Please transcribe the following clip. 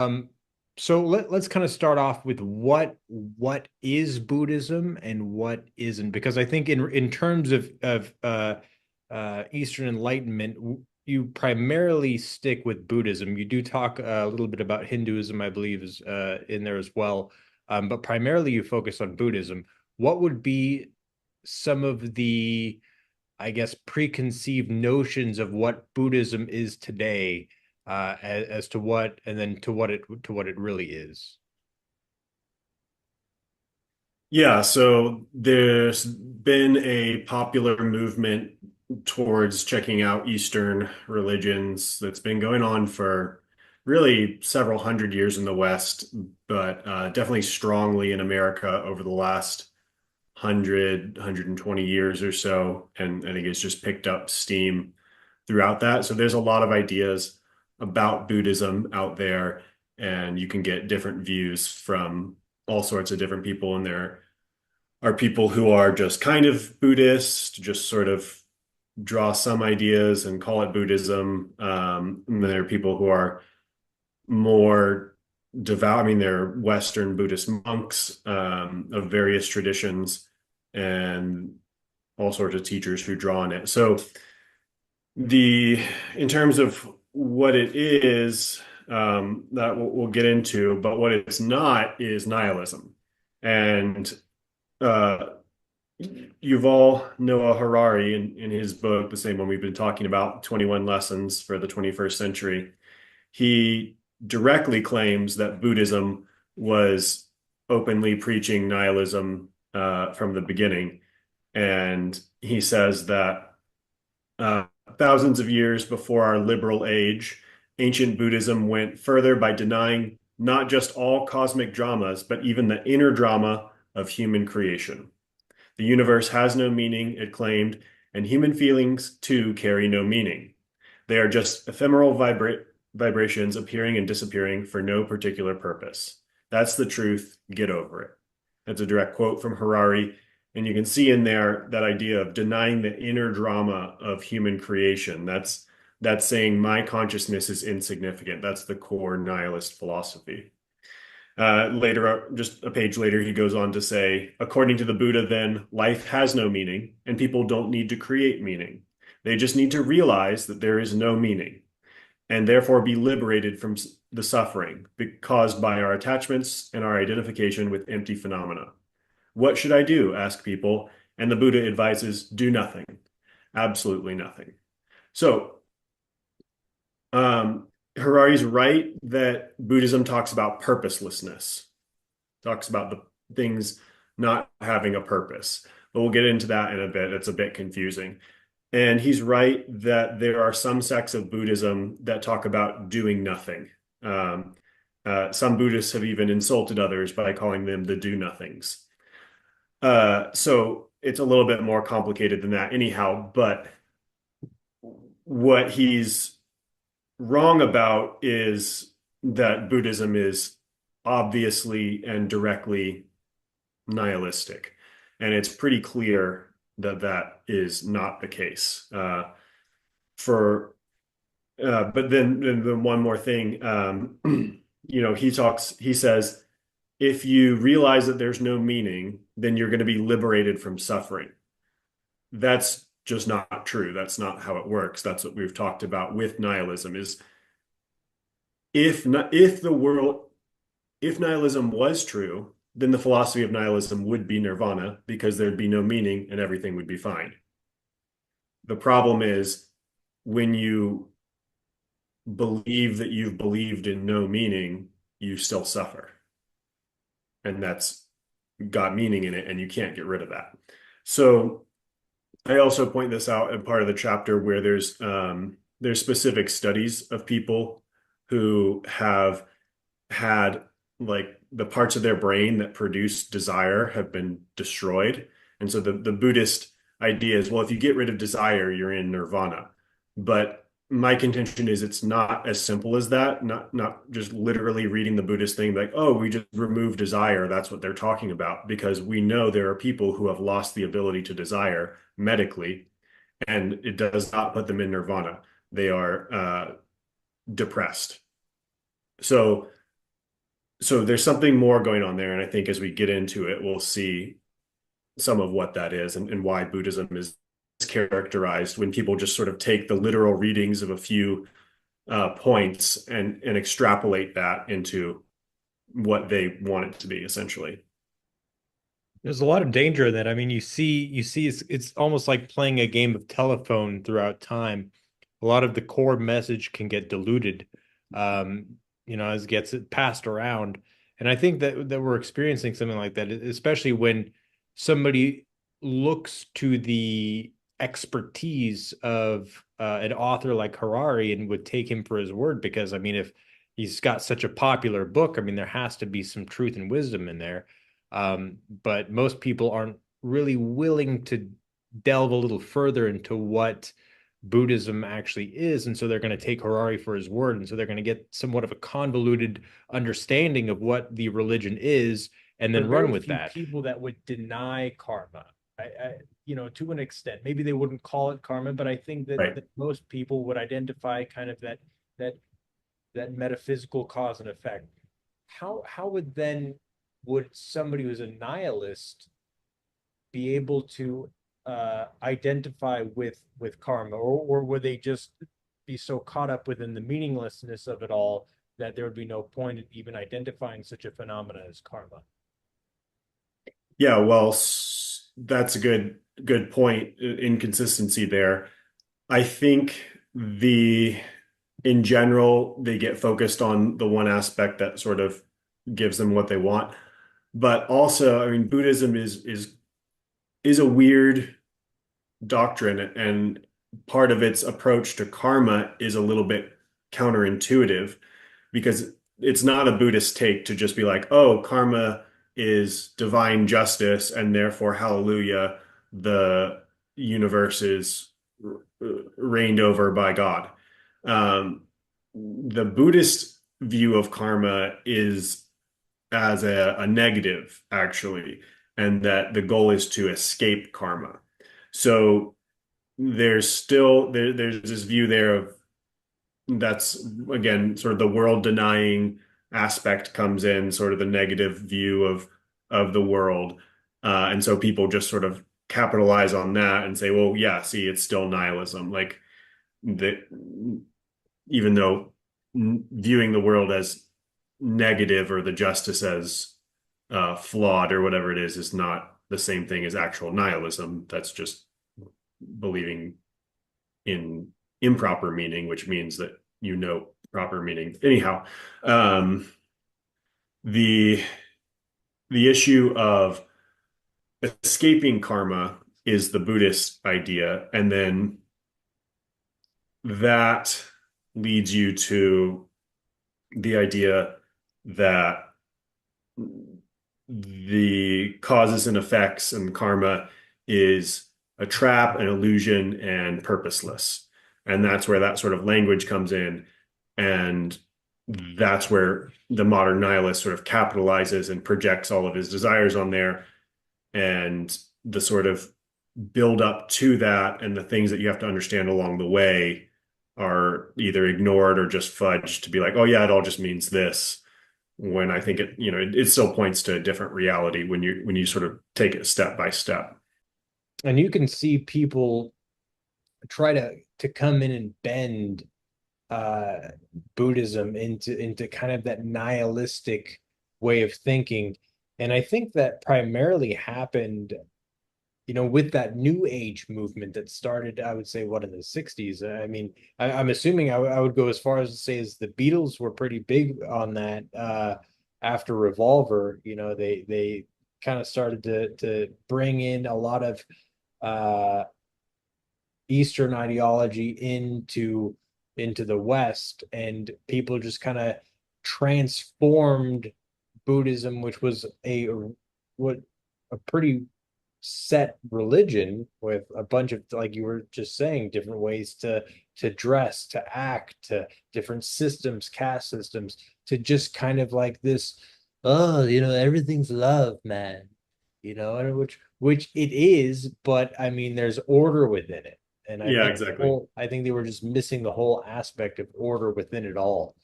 Um, so let's kind of start off with what is Buddhism and what isn't, because I think in terms of Eastern Enlightenment, you primarily stick with Buddhism. You do talk a little bit about Hinduism, I believe, is in there as well, but primarily you focus on Buddhism. What would be some of the, I guess, preconceived notions of what Buddhism is today, as to what, and then to what it really is. Yeah, so there's been a popular movement towards checking out Eastern religions that's been going on for really several hundred years in the West, but definitely strongly in America over the last 120 years or so. And I think it's just picked up steam throughout that. So there's a lot of ideas about Buddhism out there, and you can get different views from all sorts of different people in there are people who are just kind of Buddhist, just sort of draw some ideas and call it Buddhism. And then there are people who are more devout. I mean, they're Western Buddhist monks of various traditions and all sorts of teachers who draw on it. So the in terms of what it is, that we'll get into, but what it's not is nihilism. And uh, Yuval Noah Harari in his book, the same one we've been talking about, 21 Lessons for the 21st Century, he directly claims that Buddhism was openly preaching nihilism from the beginning. And he says that uh, thousands of years before our liberal age, ancient Buddhism went further by denying not just all cosmic dramas, but even the inner drama of human creation. The universe has no meaning, it claimed, and human feelings too carry no meaning. They are just ephemeral vibrations appearing and disappearing for no particular purpose. That's the truth. Get over it. That's a direct quote from Harari. And you can see in there that idea of denying the inner drama of human creation. That's saying my consciousness is insignificant. That's the core nihilist philosophy. Later, just a page later, he goes on to say, according to the Buddha, then, life has no meaning, and people don't need to create meaning. They just need to realize that there is no meaning, and therefore be liberated from the suffering caused by our attachments and our identification with empty phenomena. What should I do? Ask people, and the Buddha advises, do nothing, absolutely nothing. So, Harari's right that Buddhism talks about purposelessness, talks about the things not having a purpose. But we'll get into that in a bit. It's a bit confusing. And he's right that there are some sects of Buddhism that talk about doing nothing. Um, some Buddhists have even insulted others by calling them the do nothings. So it's a little bit more complicated than that, anyhow. But what he's wrong about is that Buddhism is obviously and directly nihilistic. And it's pretty clear that that is not the case. For But then one more thing, he says, if you realize that there's no meaning, then you're going to be liberated from suffering. That's just not true. That's not how it works. That's what we've talked about with nihilism is if the world if nihilism was true, then the philosophy of nihilism would be nirvana because there'd be no meaning and everything would be fine. The problem is when you believe that you've believed in no meaning, you still suffer. And that's got meaning in it, and you can't get rid of that. So I also point this out in part of the chapter where there's specific studies of people who have had like the parts of their brain that produce desire have been destroyed. And so the Buddhist idea is, well, if you get rid of desire, you're in nirvana. But my contention is it's not as simple as that. Not just literally reading the Buddhist thing like, oh, we just remove desire. That's what they're talking about. Because we know there are people who have lost the ability to desire medically, and it does not put them in nirvana. They are depressed. So so there's something more going on there, and I think as we get into it, we'll see some of what that is and why Buddhism is characterized when people just sort of take the literal readings of a few points and extrapolate that into what they want it to be, essentially. There's a lot of danger in that. I mean, you see it's almost like playing a game of telephone throughout time. A lot of the core message can get diluted, as it gets it passed around. And I think that we're experiencing something like that, especially when somebody looks to the expertise of an author like Harari and would take him for his word, because I mean, if he's got such a popular book, I mean, there has to be some truth and wisdom in there. But most people aren't really willing to delve a little further into what Buddhism actually is. And so they're going to take Harari for his word. And so they're going to get somewhat of a convoluted understanding of what the religion is and then run with that. People that would deny karma. To an extent, maybe they wouldn't call it karma, but I think Right. that most people would identify kind of that that metaphysical cause and effect. How would then would somebody who's a nihilist be able to identify with karma, or would they just be so caught up within the meaninglessness of it all that there would be no point in even identifying such a phenomena as karma? Yeah, well, that's a good point. Inconsistency there. I think the in general they get focused on the one aspect that sort of gives them what they want. But also, I mean, Buddhism is a weird doctrine, and part of its approach to karma is a little bit counterintuitive because it's not a Buddhist take to just be like, oh, karma is divine justice, and therefore, hallelujah, the universe is reigned over by God. The Buddhist view of karma is as a negative, actually, and that the goal is to escape karma. So there's this view there of that's again sort of the world denying aspect comes in, sort of the negative view of the world. And so people just sort of capitalize on that and say, well, yeah, see, it's still nihilism. Like that, even though viewing the world as negative or the justice as flawed or whatever it is not the same thing as actual nihilism. That's just believing in improper meaning, which means that proper meaning. Anyhow, um, the the issue of escaping karma is the Buddhist idea, and then that leads you to the idea that the causes and effects and karma is a trap, an illusion, and purposeless. And that's where that sort of language comes in. And that's where the modern nihilist sort of capitalizes and projects all of his desires on there. And the sort of build up to that and the things that you have to understand along the way are either ignored or just fudged to be like, oh, yeah, it all just means this when I think it still points to a different reality when you sort of take it step by step. And you can see people try to come in and bend uh Buddhism into kind of that nihilistic way of thinking. And I think that primarily happened, with that new age movement that started, I would say, what, in the 60s. I mean, I'm assuming I would go as far as to say as the Beatles were pretty big on that after Revolver. They kind of started to bring in a lot of uh Eastern ideology into the West, and people just kind of transformed Buddhism, which was what a pretty set religion with a bunch of, like you were just saying, different ways to dress, to act, to different systems, caste systems, to just kind of like this, oh, everything's love, man, and which it is, but I mean, there's order within it. And Yeah, exactly. I think they were just missing the whole aspect of order within it all.